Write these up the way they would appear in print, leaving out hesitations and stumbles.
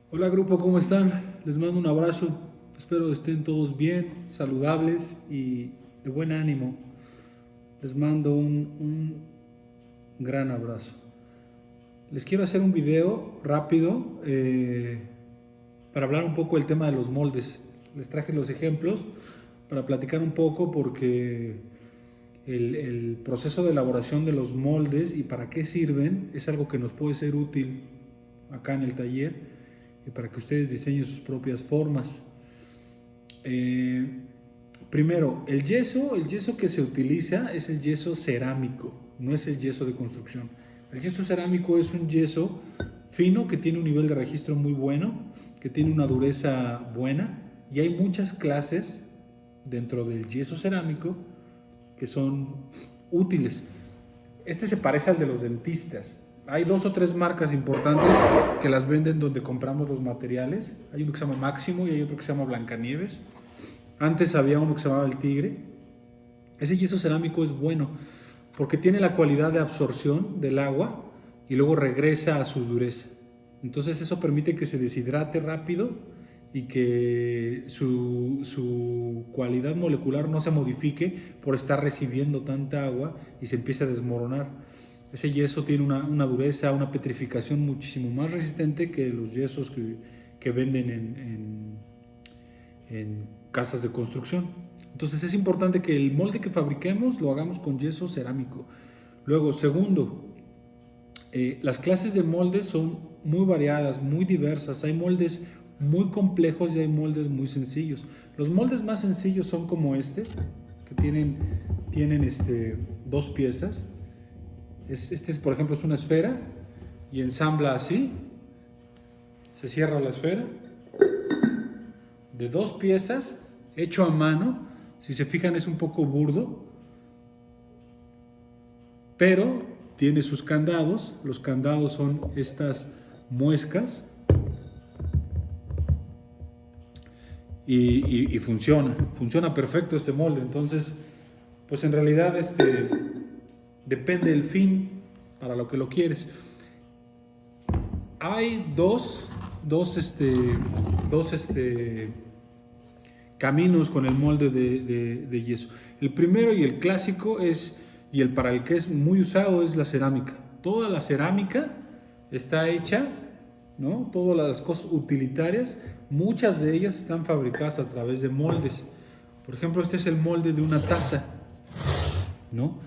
Hola grupo, ¿cómo están? Les mando un abrazo. Espero estén todos bien, saludables y de buen ánimo. Les mando un gran abrazo. Les quiero hacer un video rápido para hablar un poco del tema de los moldes. Les traje los ejemplos para platicar un poco porque el proceso de elaboración de los moldes y para qué sirven es algo que nos puede ser útil acá en el taller y para que ustedes diseñen sus propias formas. Eh, Primero, el yeso que se utiliza es el yeso cerámico, no es el yeso de construcción. El yeso cerámico es un yeso fino que tiene un nivel de registro muy bueno, que tiene una dureza buena y hay muchas clases dentro del yeso cerámico que son útiles. Este se parece al de los dentistas. Hay dos o tres marcas importantes que las venden donde compramos los materiales. Hay uno que se llama Máximo y hay otro que se llama Blancanieves. Antes había uno que se llamaba El Tigre. Ese yeso cerámico es bueno porque tiene la cualidad de absorción del agua y luego regresa a su dureza. Entonces eso permite que se deshidrate rápido y que su cualidad molecular no se modifique por estar recibiendo tanta agua y se empiece a desmoronar. Ese yeso tiene una dureza, una petrificación muchísimo más resistente que los yesos que venden en casas de construcción. Entonces es importante que el molde que fabriquemos lo hagamos con yeso cerámico. Luego, segundo, las clases de moldes son muy variadas, muy diversas. Hay moldes muy complejos y hay moldes muy sencillos. Los moldes más sencillos son como este, que tienen dos piezas. Este es, por ejemplo, es una esfera y ensambla así. Se cierra la esfera de dos piezas, hecho a mano. Si se fijan es un poco burdo, pero tiene sus candados. Los candados son estas muescas y funciona perfecto este molde. Entonces, pues en realidad depende del fin para lo que lo quieres. Hay dos caminos con el molde de yeso. El primero y el clásico y el para el que es muy usado es la cerámica. Toda la cerámica está hecha, ¿no? Todas las cosas utilitarias, muchas de ellas están fabricadas a través de moldes. Por ejemplo, este es el molde de una taza, ¿no?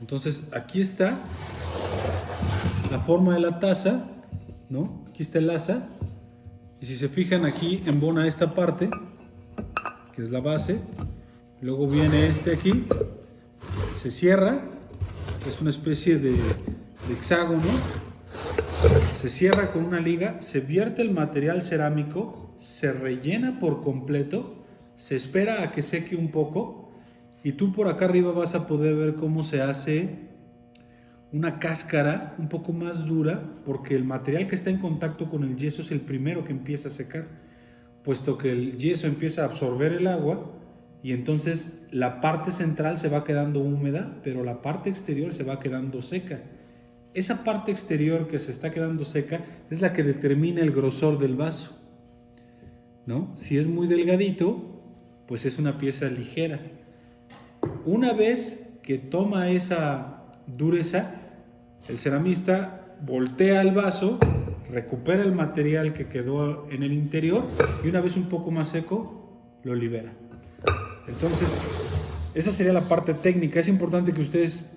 Entonces, aquí está la forma de la taza, ¿no? Aquí está el asa. Y si se fijan, aquí embona esta parte, que es la base. Luego viene este aquí, se cierra, es una especie de hexágono. Se cierra con una liga, se vierte el material cerámico, se rellena por completo, se espera a que seque un poco y tú por acá arriba vas a poder ver cómo se hace una cáscara un poco más dura porque el material que está en contacto con el yeso es el primero que empieza a secar, puesto que el yeso empieza a absorber el agua y entonces la parte central se va quedando húmeda, pero la parte exterior se va quedando seca. Esa parte exterior que se está quedando seca es la que determina el grosor del vaso, ¿no? Si es muy delgadito, pues es una pieza ligera. Una vez que toma esa dureza, el ceramista voltea el vaso, recupera el material que quedó en el interior y una vez un poco más seco, lo libera. Entonces, esa sería la parte técnica. Es importante que ustedes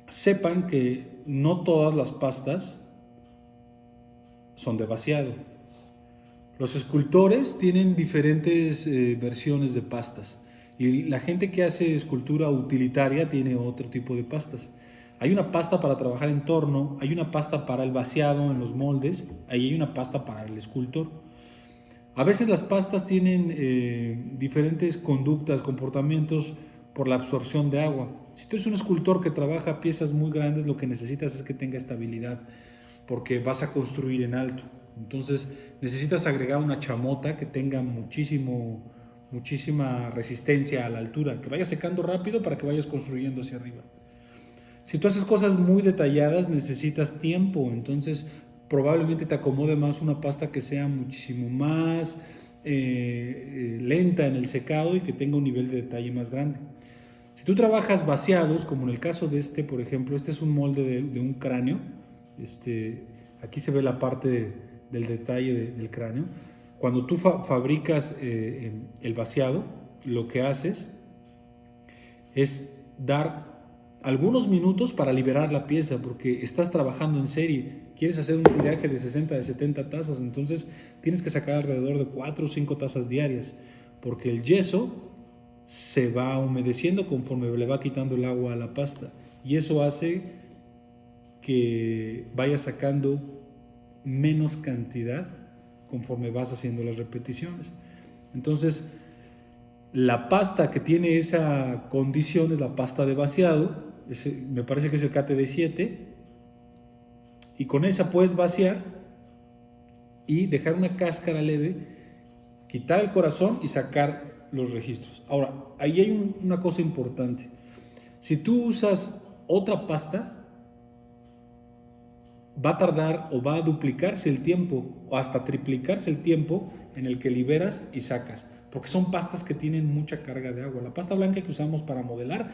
sepan que no todas las pastas son de vaciado. Los escultores tienen diferentes versiones de pastas y la gente que hace escultura utilitaria tiene otro tipo de pastas. Hay una pasta para trabajar en torno, hay una pasta para el vaciado en los moldes, ahí hay una pasta para el escultor. A veces las pastas tienen diferentes conductas, comportamientos por la absorción de agua. Si tú eres un escultor que trabaja piezas muy grandes, lo que necesitas es que tenga estabilidad, porque vas a construir en alto. Entonces necesitas agregar una chamota que tenga muchísima resistencia a la altura, que vaya secando rápido para que vayas construyendo hacia arriba. Si tú haces cosas muy detalladas, necesitas tiempo, entonces probablemente te acomode más una pasta que sea muchísimo más lenta en el secado y que tenga un nivel de detalle más grande. Si tú trabajas vaciados, como en el caso de este, por ejemplo, este es un molde de un cráneo. Aquí se ve la parte del detalle del cráneo. Cuando tú fabricas el vaciado, lo que haces es dar algunos minutos para liberar la pieza, porque estás trabajando en serie. Quieres hacer un tiraje de 60, de 70 tazas, entonces tienes que sacar alrededor de 4 o 5 tazas diarias, porque el yeso se va humedeciendo conforme le va quitando el agua a la pasta, y eso hace que vaya sacando menos cantidad conforme vas haciendo las repeticiones. Entonces, la pasta que tiene esa condición es la pasta de vaciado, me parece que es el KTD7, y con esa puedes vaciar y dejar una cáscara leve, quitar el corazón y sacar los registros. Ahora, ahí hay una cosa importante. Si tú usas otra pasta, va a tardar o va a duplicarse el tiempo o hasta triplicarse el tiempo en el que liberas y sacas, porque son pastas que tienen mucha carga de agua. La pasta blanca que usamos para modelar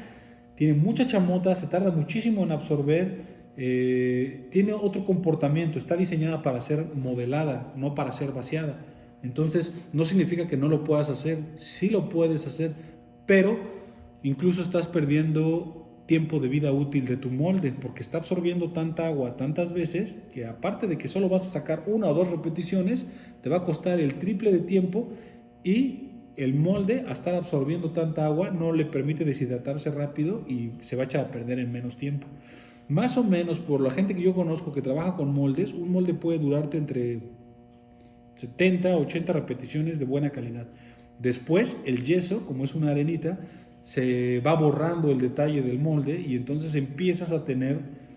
tiene mucha chamota, se tarda muchísimo en absorber, tiene otro comportamiento, está diseñada para ser modelada, no para ser vaciada. Entonces no significa que no lo puedas hacer, sí lo puedes hacer, pero incluso estás perdiendo tiempo de vida útil de tu molde, porque está absorbiendo tanta agua tantas veces que, aparte de que solo vas a sacar 1 o 2 repeticiones, te va a costar el triple de tiempo, y el molde, a estar absorbiendo tanta agua, no le permite deshidratarse rápido y se va a echar a perder en menos tiempo. Más o menos, por la gente que yo conozco que trabaja con moldes, un molde puede durarte entre 70 a 80 repeticiones de buena calidad. Después, el yeso, como es una arenita, se va borrando el detalle del molde, y entonces empiezas a tener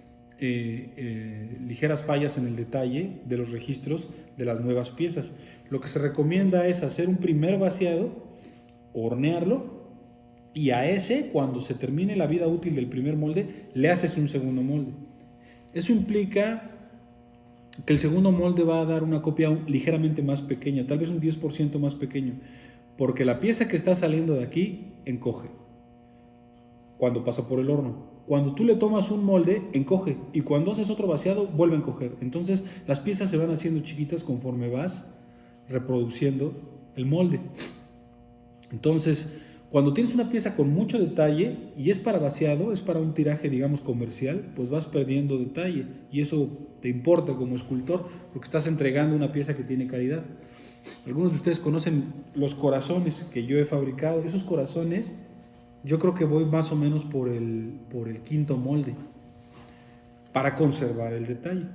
ligeras fallas en el detalle de los registros de las nuevas piezas. Lo que se recomienda es hacer un primer vaciado, hornearlo, y a ese, cuando se termine la vida útil del primer molde, le haces un segundo molde. Eso implica que el segundo molde va a dar una copia ligeramente más pequeña, tal vez un 10% más pequeño, porque la pieza que está saliendo de aquí encoge cuando pasa por el horno. Cuando tú le tomas un molde, encoge, y cuando haces otro vaciado, vuelve a encoger. Entonces las piezas se van haciendo chiquitas conforme vas reproduciendo el molde. Entonces, cuando tienes una pieza con mucho detalle y es para vaciado, es para un tiraje, digamos, comercial, pues vas perdiendo detalle, y eso te importa como escultor, porque estás entregando una pieza que tiene calidad. Algunos de ustedes conocen los corazones que yo he fabricado. Esos corazones, yo creo que voy más o menos por el quinto molde para conservar el detalle.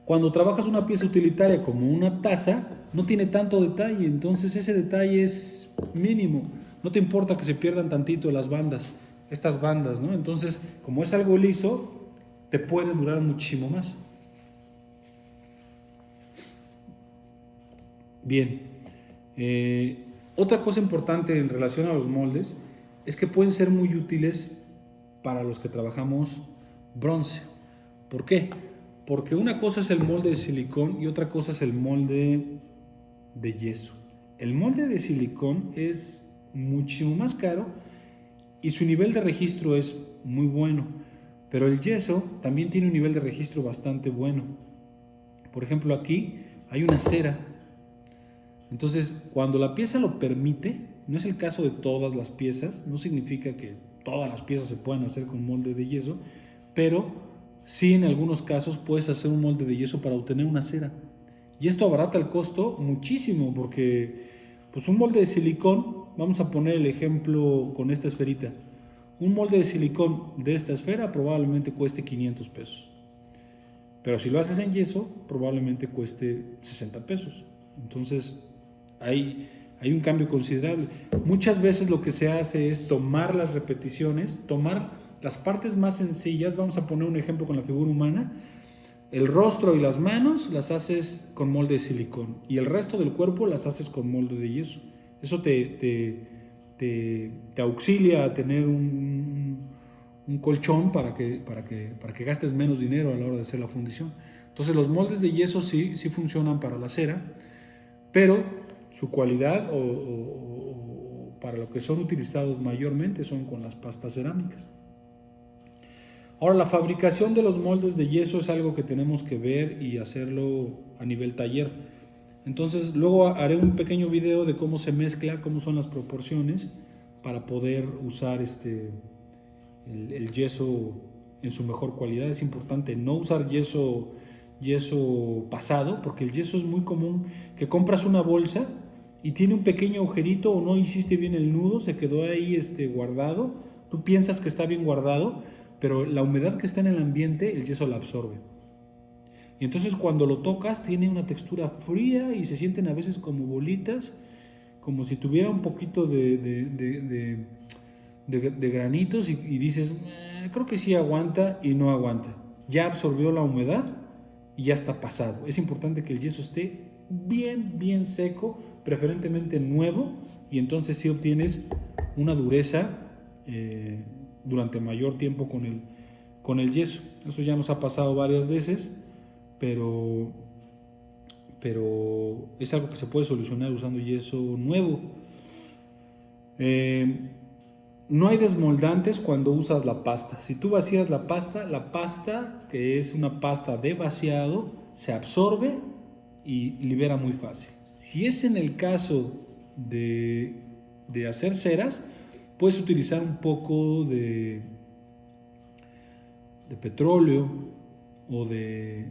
Cuando trabajas una pieza utilitaria como una taza, no tiene tanto detalle, entonces ese detalle es mínimo. No te importa que se pierdan tantito las bandas, estas bandas, ¿no? Entonces, como es algo liso, te puede durar muchísimo más. Bien, otra cosa importante en relación a los moldes es que pueden ser muy útiles para los que trabajamos bronce. ¿Por qué? Porque una cosa es el molde de silicón y otra cosa es el molde de yeso. El molde de silicón es muchísimo más caro y su nivel de registro es muy bueno, pero el yeso también tiene un nivel de registro bastante bueno. Por ejemplo, aquí hay una cera. Entonces, cuando la pieza lo permite, no es el caso de todas las piezas, no significa que todas las piezas se puedan hacer con molde de yeso, pero sí, en algunos casos puedes hacer un molde de yeso para obtener una cera. Y esto abarata el costo muchísimo, porque pues un molde de silicón, vamos a poner el ejemplo con esta esferita. Un molde de silicón de esta esfera probablemente cueste 500 pesos. Pero si lo haces en yeso, probablemente cueste 60 pesos. Entonces, hay un cambio considerable. Muchas veces lo que se hace es tomar las repeticiones, tomar las partes más sencillas. Vamos a poner un ejemplo con la figura humana. El rostro y las manos las haces con molde de silicón, y el resto del cuerpo las haces con molde de yeso. Eso te auxilia a tener un colchón para que gastes menos dinero a la hora de hacer la fundición. Entonces los moldes de yeso sí funcionan para la cera, pero su cualidad o para lo que son utilizados mayormente son con las pastas cerámicas. Ahora, la fabricación de los moldes de yeso es algo que tenemos que ver y hacerlo a nivel taller. Entonces luego haré un pequeño video de cómo se mezcla, cómo son las proporciones para poder usar el yeso en su mejor cualidad. Es importante no usar yeso pasado, porque el yeso es muy común que compras una bolsa y tiene un pequeño agujerito o no hiciste bien el nudo, se quedó ahí guardado. Tú piensas que está bien guardado, pero la humedad que está en el ambiente, el yeso la absorbe. Y entonces cuando lo tocas tiene una textura fría y se sienten a veces como bolitas, como si tuviera un poquito de granitos y dices, creo que sí aguanta, y no aguanta. Ya absorbió la humedad y ya está pasado. Es importante que el yeso esté bien seco, preferentemente nuevo, y entonces sí obtienes una dureza durante mayor tiempo con el yeso. Eso ya nos ha pasado varias veces, pero es algo que se puede solucionar usando yeso nuevo. No hay desmoldantes cuando usas la pasta. Si tú vacías la pasta, que es una pasta de vaciado, se absorbe y libera muy fácil. Si es en el caso de hacer ceras, puedes utilizar un poco de petróleo o de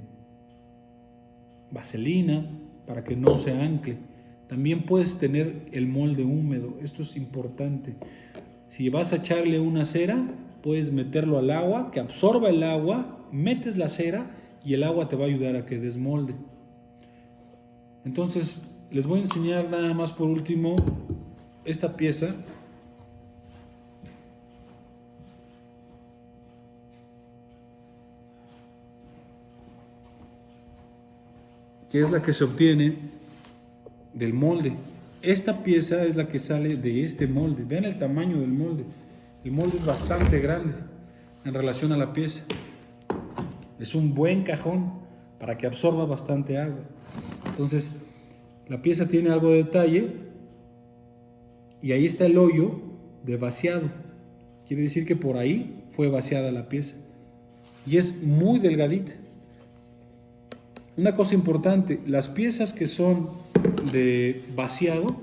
vaselina para que no se ancle. También puedes tener el molde húmedo. Esto es importante. Si vas a echarle una cera, puedes meterlo al agua, que absorba el agua, metes la cera y el agua te va a ayudar a que desmolde. Entonces, les voy a enseñar nada más por último esta pieza. Que es la que se obtiene del molde. Esta pieza es la que sale de este molde. Vean el tamaño del molde. El molde es bastante grande en relación a la pieza. Es un buen cajón para que absorba bastante agua. Entonces, la pieza tiene algo de detalle y ahí está el hoyo de vaciado. Quiere decir que por ahí fue vaciada la pieza. Y es muy delgadita. Una cosa importante, las piezas que son de vaciado,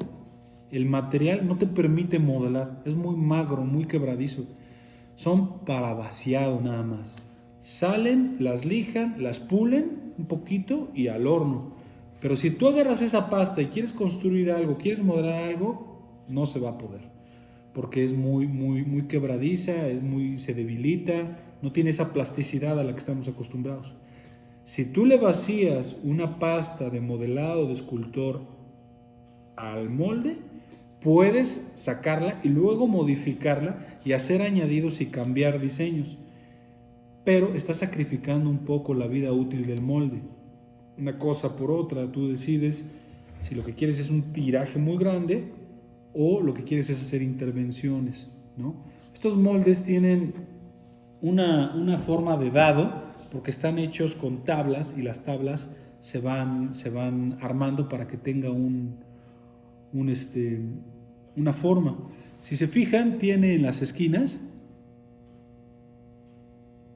el material no te permite modelar, es muy magro, muy quebradizo. Son para vaciado nada más. Salen, las lijan, las pulen un poquito y al horno. Pero si tú agarras esa pasta y quieres construir algo, quieres modelar algo, no se va a poder. Porque es muy quebradiza, se debilita, no tiene esa plasticidad a la que estamos acostumbrados. Si tú le vacías una pasta de modelado de escultor al molde, puedes sacarla y luego modificarla y hacer añadidos y cambiar diseños. Pero estás sacrificando un poco la vida útil del molde. Una cosa por otra, tú decides si lo que quieres es un tiraje muy grande o lo que quieres es hacer intervenciones, ¿no? Estos moldes tienen una forma de dado, porque están hechos con tablas y las tablas se van armando para que tenga una forma. Si se fijan, tiene en las esquinas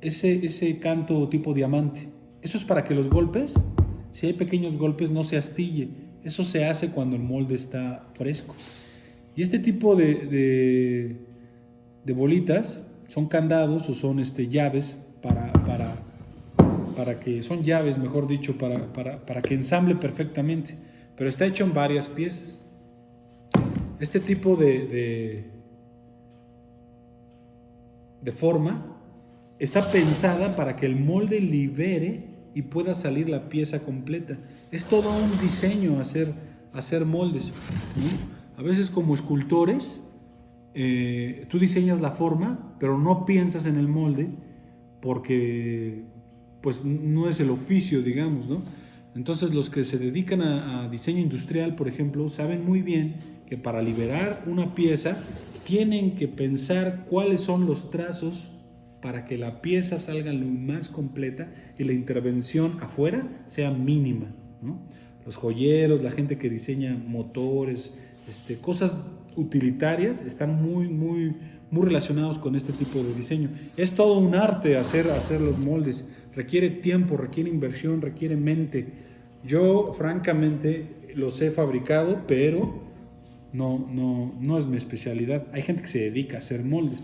ese canto tipo diamante. Eso es para que los golpes, si hay pequeños golpes, no se astille. Eso se hace cuando el molde está fresco. Y este tipo de bolitas son candados o son llaves para que son llaves, mejor dicho, para que ensamble perfectamente, pero está hecho en varias piezas. Este tipo de forma está pensada para que el molde libere y pueda salir la pieza completa. Es todo un diseño hacer moldes, ¿no? A veces como escultores, tú diseñas la forma, pero no piensas en el molde porque pues no es el oficio, digamos, ¿no? Entonces los que se dedican a diseño industrial, por ejemplo, saben muy bien que para liberar una pieza tienen que pensar cuáles son los trazos para que la pieza salga lo más completa y la intervención afuera sea mínima, ¿no? Los joyeros, la gente que diseña motores, cosas utilitarias, están muy relacionados con este tipo de diseño. Es todo un arte hacer los moldes, requiere tiempo, requiere inversión, requiere mente. Yo francamente los he fabricado, pero no es mi especialidad. Hay gente que se dedica a hacer moldes.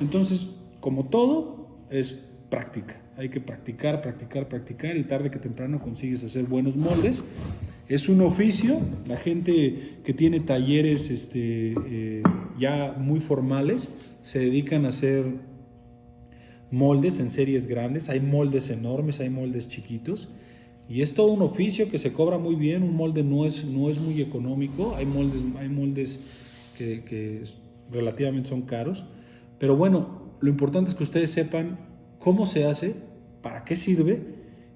Entonces, como todo, es práctica. Hay que practicar y tarde que temprano consigues hacer buenos moldes. Es un oficio. La gente que tiene talleres ya muy formales se dedican a hacer moldes en series grandes. Hay moldes enormes, hay moldes chiquitos. Y es todo un oficio que se cobra muy bien. Un molde no es muy económico. Hay moldes que relativamente son caros. Pero bueno, lo importante es que ustedes sepan cómo se hace, para qué sirve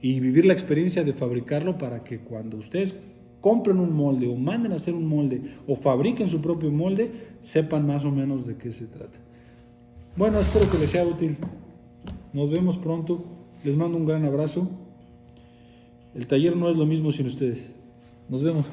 y vivir la experiencia de fabricarlo para que cuando ustedes compren un molde o manden a hacer un molde o fabriquen su propio molde, sepan más o menos de qué se trata. Bueno, espero que les sea útil. Nos vemos pronto. Les mando un gran abrazo. El taller no es lo mismo sin ustedes. Nos vemos.